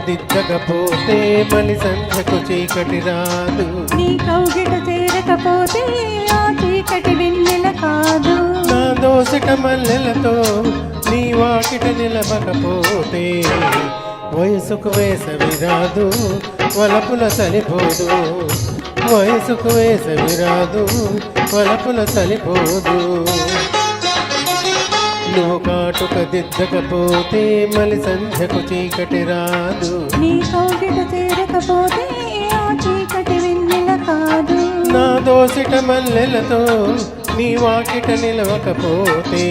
దిద్దకపోతే మలి సంధ్యకు చీకటి రాదు. నీ కౌగిట చేరకపోతే ఆ చీకటి వెన్నెల కాదు. నా దోసిట మల్లెలతో నీ వాకిట నిలవకపోతే వయసుకు వేసవి రాదు, వలపుల సలిపోదు. వయసుకు వేసవి రాదు, వలపుల సలిపోదు. నువ్వు కాటుక దిద్దకపోతే మలి సంధ్యకు చీకటి రాదు. నీ కౌగిట చేరకపోతే ఆ చీకటి వెన్నెల కాదు. నా దోసిట మల్లెలతో నీ వాకిట నిలవకపోతే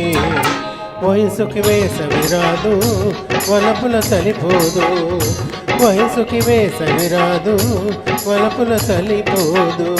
వయసుకి వేసవి రాదు, వలపుల సలిపోదు. వయసుకి వేసవి రాదు, వలపుల సలిపోదు.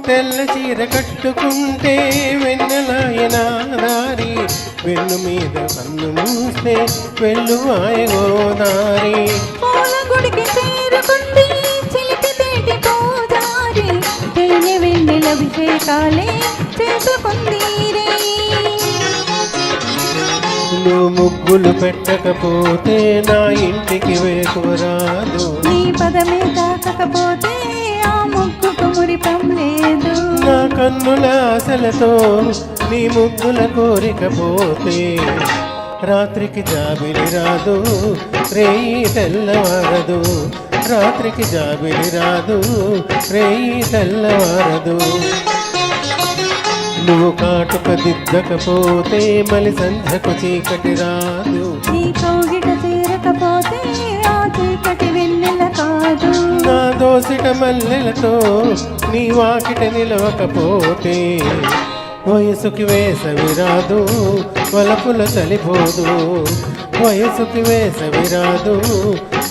తెల్ల చీర కట్టుకుంటే వెన్నెలాయనా దారి, వెన్ను మీద కన్ను మూస్తే వెల్లువాయ గోదారి. పూల గుడికి చేరుకుంది చిలిపి తేటి గోదారి, తేనె వెన్నెల అభిషేకాలే చేసుకుంది రే. నువ్వు ముగ్గులు పెట్టకపోతే నా ఇంటికి వేకువరాదు. నీ పదమే తాకకపోతే ఆ ముగ్గుకు మురిపం లేదు. నా కన్నుల ఆశలతో నీ ముద్దుల కోరికపోతే రాత్రికి జాబిలి రాదు, రేయి తెల్లవారదు. రాత్రికి జాబిలి రాదు, రేయి తెల్లవారదు. నువ్వు కాటుక దిద్దకపోతే మలి సంధ్యకు చీకటి రాదు. నీ కౌగిట చేరకపోతే ఆ చీకటి వెన్నెల కాదు. నా దోసిట మల్లెలతో నీ వాకిట నిలవకపోతే వయసుకి వేసవి రాదు, వలపుల సలిపోదు. వయసుకి వేసవి రాదు,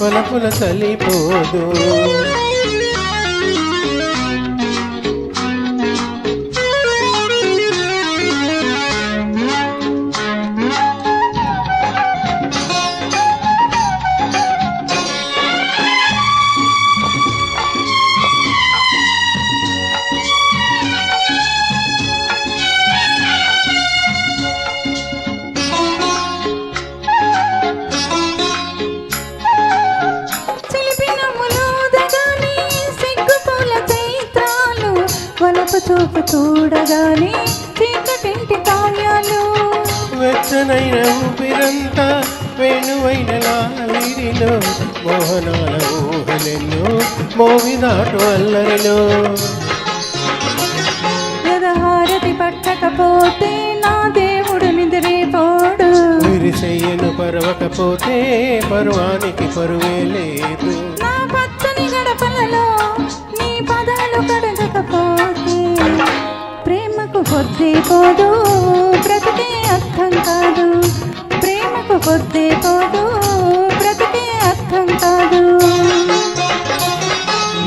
వలపుల సలిపోదు. వలపు చూపు చూడగానే చీకటింటి కావ్యాలు. వెచ్చనైన ఊపిరంతా వేణువైన లావిరిలో, మోహనాల ఊహలెన్నో మోవినాటు అల్లరిలో. యదహారతి పట్టకపోతే నా దేవుడు నిద్రేపోడు. విరిసెయ్యను పరవకపోతే పర్వానికి పరువే లేదు. నా పచ్చని గడపలలో నీ పదాలు కడగకపోతే ప్రేమకు పొద్దే పోదు, బ్రతికే అర్థం కాదు. ప్రేమకు పొద్దే పోదు, బ్రతికే అర్థం కాదు.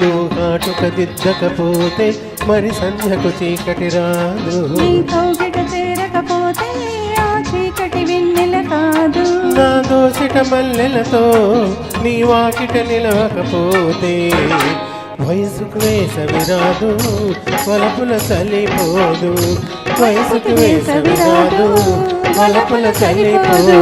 నువ్వు కాటుక దిద్దకపోతే మరి సంధ్యకు చీకటి రాదు. నీ కౌగిట చేరకపోతే ఆ చీకటి వెన్నెల కాదు. నా దోసిట మల్లెలతో నీ వాకిట నిలవకపోతే వయసుకు వేసవి రాదు, వలపుల సలిపోదు. వయసుకు వేసవి రాదు, వలపుల సలిపోదు.